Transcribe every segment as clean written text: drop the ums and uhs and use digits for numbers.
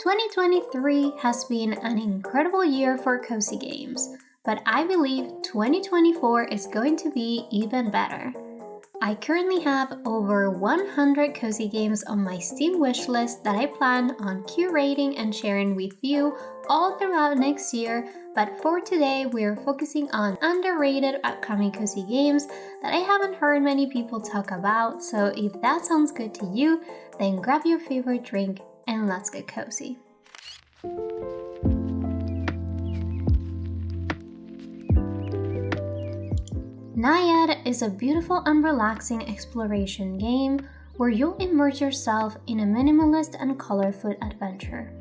2023 has been an incredible year for cozy games, but I believe 2024 is going to be even better. I currently have over 100 cozy games on my Steam wishlist that I plan on curating and sharing with you all throughout next year, but for today we're focusing on underrated upcoming cozy games that I haven't heard many people talk about, so if that sounds good to you, then grab your favorite drink and let's get cozy. Naiad is a beautiful and relaxing exploration game where you'll immerse yourself in a minimalist and colorful adventure.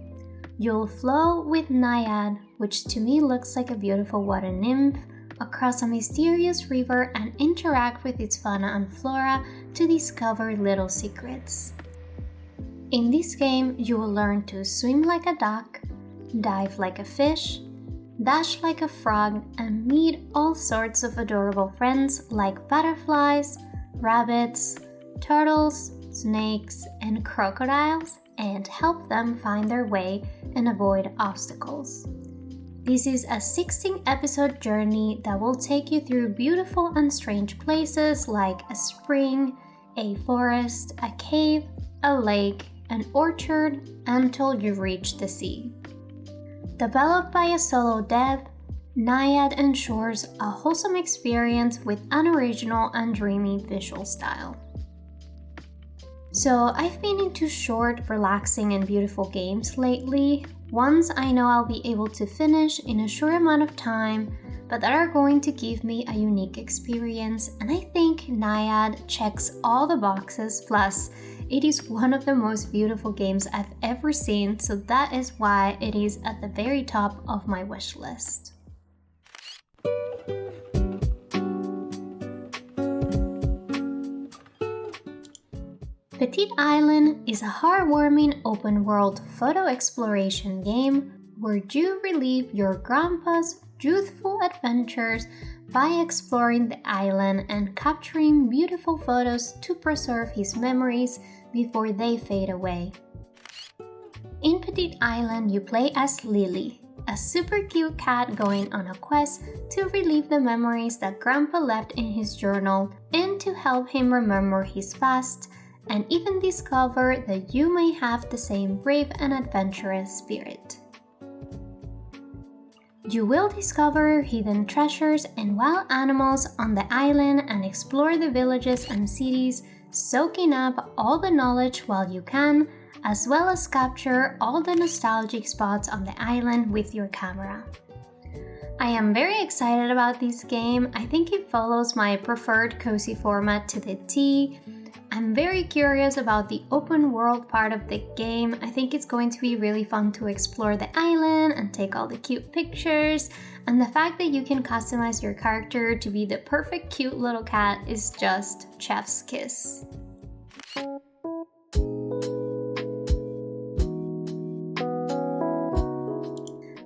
You'll flow with Naiad, which to me looks like a beautiful water nymph, across a mysterious river and interact with its fauna and flora to discover little secrets. In this game, you will learn to swim like a duck, dive like a fish, dash like a frog, and meet all sorts of adorable friends like butterflies, rabbits, turtles, snakes, and crocodiles, and help them find their way and avoid obstacles. This is a 16-episode journey that will take you through beautiful and strange places like a spring, a forest, a cave, a lake, an orchard, until you reach the sea. Developed by a solo dev, Naiad ensures a wholesome experience with an original and dreamy visual style. So I've been into short, relaxing, and beautiful games lately, ones I know I'll be able to finish in a short amount of time, but that are going to give me a unique experience, and I think Naiad checks all the boxes, plus it is one of the most beautiful games I've ever seen, so that is why it is at the very top of my wish list. Petit Island is a heartwarming open-world photo exploration game where you relive your grandpa's youthful adventures by exploring the island and capturing beautiful photos to preserve his memories before they fade away. In Petit Island, you play as Lily, a super cute cat going on a quest to relive the memories that Grandpa left in his journal and to help him remember his past and even discover that you may have the same brave and adventurous spirit. You will discover hidden treasures and wild animals on the island and explore the villages and cities, soaking up all the knowledge while you can, as well as capture all the nostalgic spots on the island with your camera. I am very excited about this game. I think it follows my preferred cozy format to the T. I'm very curious about the open world part of the game. I think it's going to be really fun to explore the island and take all the cute pictures, and the fact that you can customize your character to be the perfect cute little cat is just chef's kiss.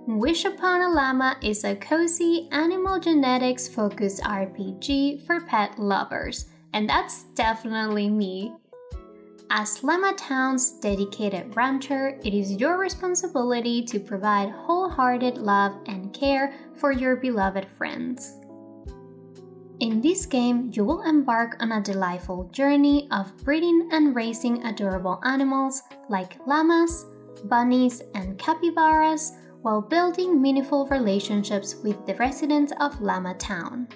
Wish Upon a Llama is a cozy animal genetics focused RPG for pet lovers. And that's definitely me. As Llama Town's dedicated rancher, it is your responsibility to provide wholehearted love and care for your beloved friends. In this game, you will embark on a delightful journey of breeding and raising adorable animals like llamas, bunnies, and capybaras, while building meaningful relationships with the residents of Llama Town.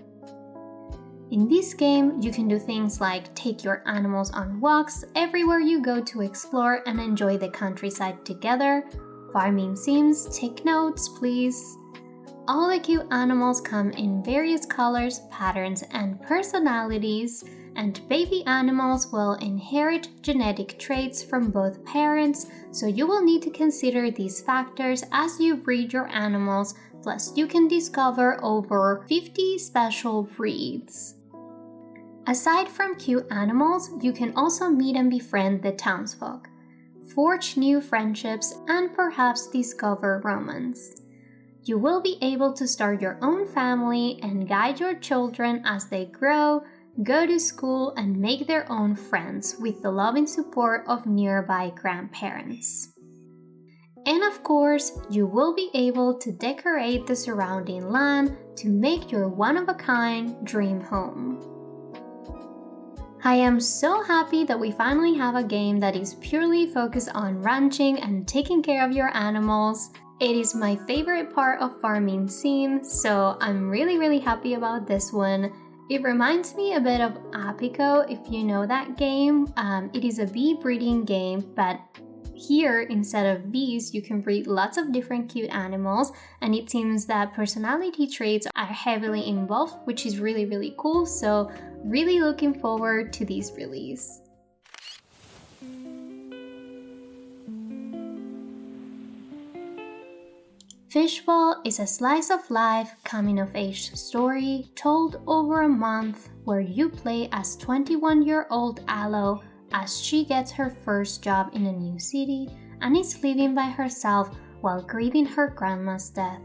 In this game, you can do things like take your animals on walks everywhere you go to explore and enjoy the countryside together. Farming sims, take notes, please. All the cute animals come in various colors, patterns, and personalities, and baby animals will inherit genetic traits from both parents, so you will need to consider these factors as you breed your animals, plus you can discover over 50 special breeds. Aside from cute animals, you can also meet and befriend the townsfolk, forge new friendships, and perhaps discover romance. You will be able to start your own family and guide your children as they grow, go to school, and make their own friends with the loving support of nearby grandparents. And of course, you will be able to decorate the surrounding land to make your one-of-a-kind dream home. I am so happy that we finally have a game that is purely focused on ranching and taking care of your animals. It is my favorite part of farming sim, so I'm really happy about this one. It reminds me a bit of Apico, if you know that game. It is a bee breeding game, but here, instead of bees, you can breed lots of different cute animals, and it seems that personality traits are heavily involved, which is really cool, so really looking forward to this release. Fishbowl is a slice of life coming-of-age story told over a month where you play as 21-year-old Aloe as she gets her first job in a new city and is living by herself while grieving her grandma's death.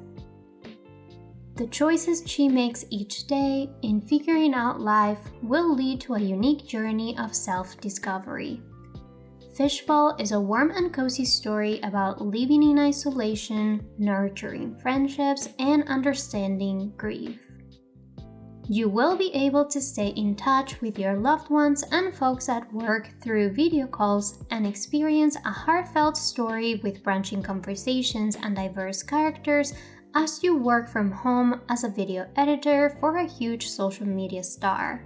The choices she makes each day in figuring out life will lead to a unique journey of self-discovery. Fishbowl is a warm and cozy story about living in isolation, nurturing friendships, and understanding grief. You will be able to stay in touch with your loved ones and folks at work through video calls and experience a heartfelt story with branching conversations and diverse characters as you work from home as a video editor for a huge social media star.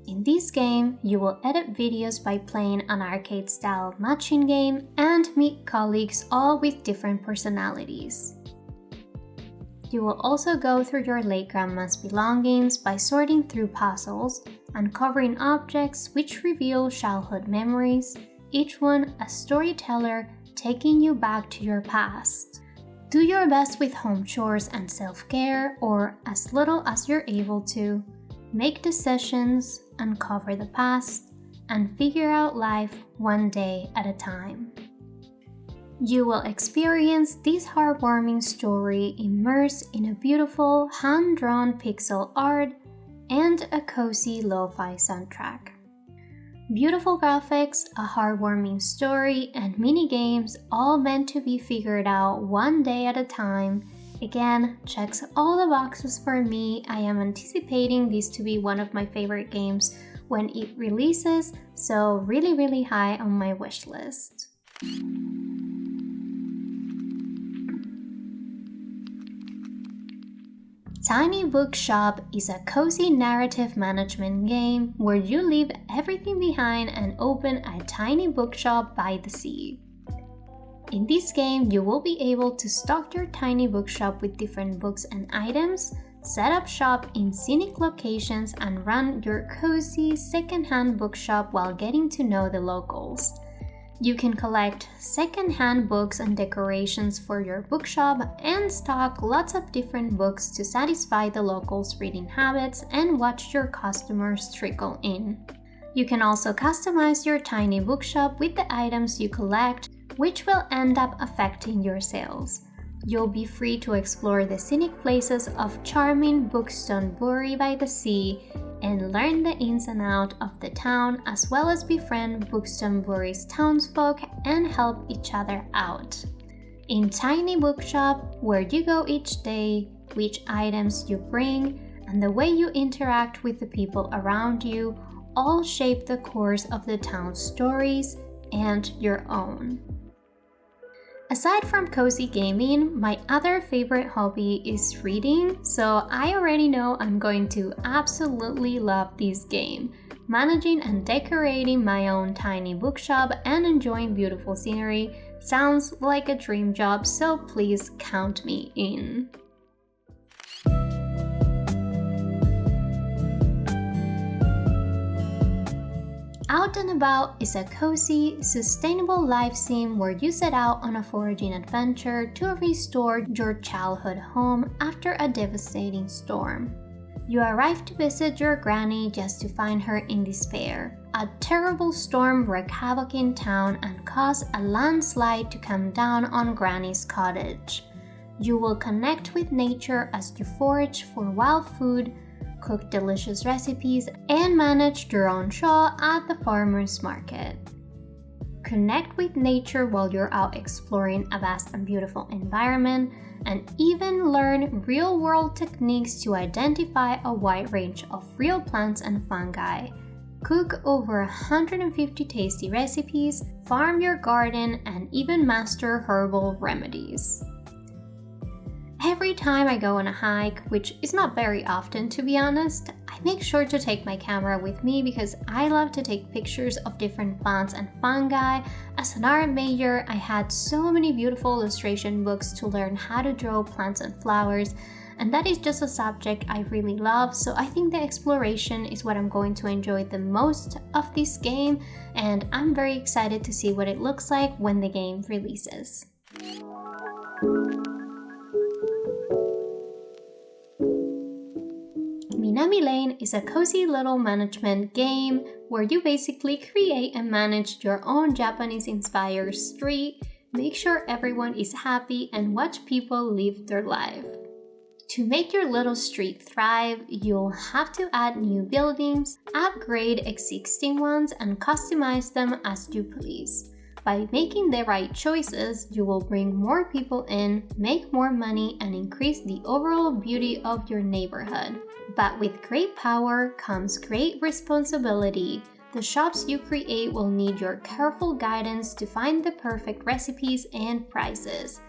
In this game, you will edit videos by playing an arcade-style matching game and meet colleagues all with different personalities. You will also go through your late grandma's belongings by sorting through puzzles, uncovering objects which reveal childhood memories, each one a storyteller taking you back to your past. Do your best with home chores and self-care, or as little as you're able to. Make decisions, uncover the past, and figure out life one day at a time. You will experience this heartwarming story immersed in a beautiful hand-drawn pixel art and a cozy lo-fi soundtrack. Beautiful graphics, a heartwarming story, and mini-games all meant to be figured out one day at a time. Again, checks all the boxes for me. I am anticipating this to be one of my favorite games when it releases, so really high on my wish list. Tiny Bookshop is a cozy narrative management game where you leave everything behind and open a tiny bookshop by the sea. In this game, you will be able to stock your tiny bookshop with different books and items, set up shop in scenic locations, and run your cozy second-hand bookshop while getting to know the locals. You can collect second-hand books and decorations for your bookshop and stock lots of different books to satisfy the locals' reading habits and watch your customers trickle in. You can also customize your tiny bookshop with the items you collect, which will end up affecting your sales. You'll be free to explore the scenic places of charming Bookstone by the sea and learn the ins and outs of the town, as well as befriend Bookstone's townsfolk and help each other out. In Tiny Bookshop, where you go each day, which items you bring, and the way you interact with the people around you all shape the course of the town's stories and your own. Aside from cozy gaming, my other favorite hobby is reading, so I already know I'm going to absolutely love this game. Managing and decorating my own tiny bookshop and enjoying beautiful scenery sounds like a dream job, so please count me in. Out and About is a cozy, sustainable life sim where you set out on a foraging adventure to restore your childhood home after a devastating storm. You arrive to visit your granny just to find her in despair. A terrible storm wreaked havoc in town and caused a landslide to come down on Granny's cottage. You will connect with nature as you forage for wild food, cook delicious recipes, and manage your own show at the farmer's market. connect with nature while you're out exploring a vast and beautiful environment, and even learn real-world techniques to identify a wide range of real plants and fungi. Cook over 150 tasty recipes, farm your garden, and even master herbal remedies. Every time I go on a hike, which is not very often to be honest, I make sure to take my camera with me because I love to take pictures of different plants and fungi. As an art major, I had so many beautiful illustration books to learn how to draw plants and flowers, and that is just a subject I really love, so I think the exploration is what I'm going to enjoy the most of this game, and I'm very excited to see what it looks like when the game releases. Minami Lane is a cozy little management game where you basically create and manage your own Japanese-inspired street, make sure everyone is happy, and watch people live their life. To make your little street thrive, you'll have to add new buildings, upgrade existing ones, and customize them as you please. By making the right choices, you will bring more people in, make more money, and increase the overall beauty of your neighborhood. But with great power comes great responsibility. The shops you create will need your careful guidance to find the perfect recipes and prices.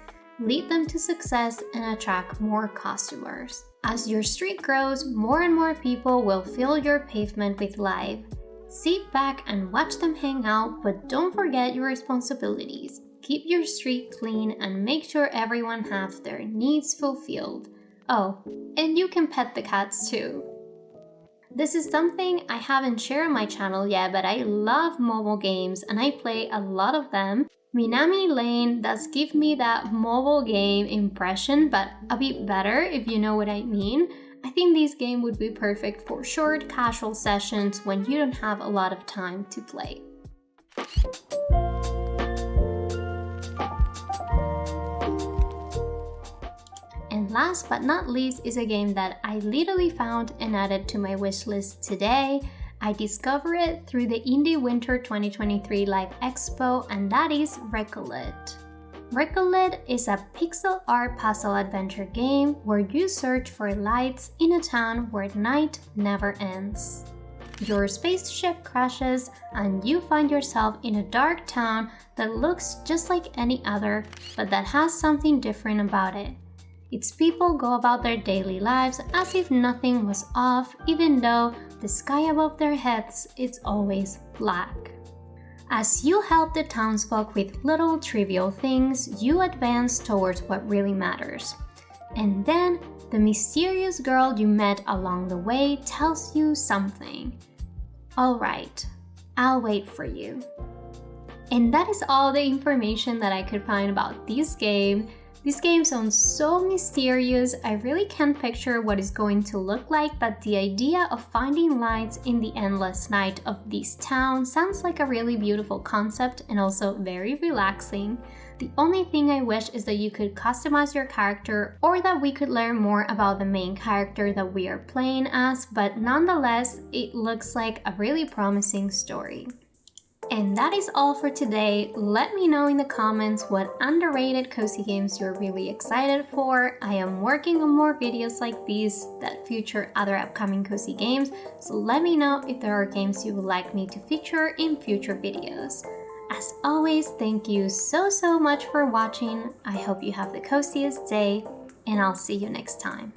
Lead them to success and attract more customers. As your street grows, more and more people will fill your pavement with life. Sit back and watch them hang out, but don't forget your responsibilities. Keep your street clean and make sure everyone has their needs fulfilled. Oh, and you can pet the cats too. This is something I haven't shared on my channel yet, but I love mobile games and I play a lot of them. Minami Lane does give me that mobile game impression, but a bit better if you know what I mean. I think this game would be perfect for short, casual sessions when you don't have a lot of time to play. And last but not least is a game that I literally found and added to my wishlist today. I discovered it through the Indie Winter 2023 Live Expo, and that is Recolit. Recolit is a pixel art puzzle adventure game where you search for lights in a town where night never ends. Your spaceship crashes and you find yourself in a dark town that looks just like any other, but that has something different about it. Its people go about their daily lives as if nothing was off, even though the sky above their heads is always black. As you help the townsfolk with little trivial things, you advance towards what really matters. And then, the mysterious girl you met along the way tells you something. Alright, I'll wait for you. And that is all the information that I could find about this game. This game sounds so mysterious, I really can't picture what it's going to look like, but the idea of finding lights in the endless night of this town sounds like a really beautiful concept and also very relaxing. The only thing I wish is that you could customize your character or that we could learn more about the main character that we are playing as, but nonetheless, it looks like a really promising story. And that is all for today. Let me know in the comments what underrated cozy games you're really excited for. I am working on more videos like these that feature other upcoming cozy games, so let me know if there are games you would like me to feature in future videos. As always, thank you so much for watching. I hope you have the coziest day, and I'll see you next time.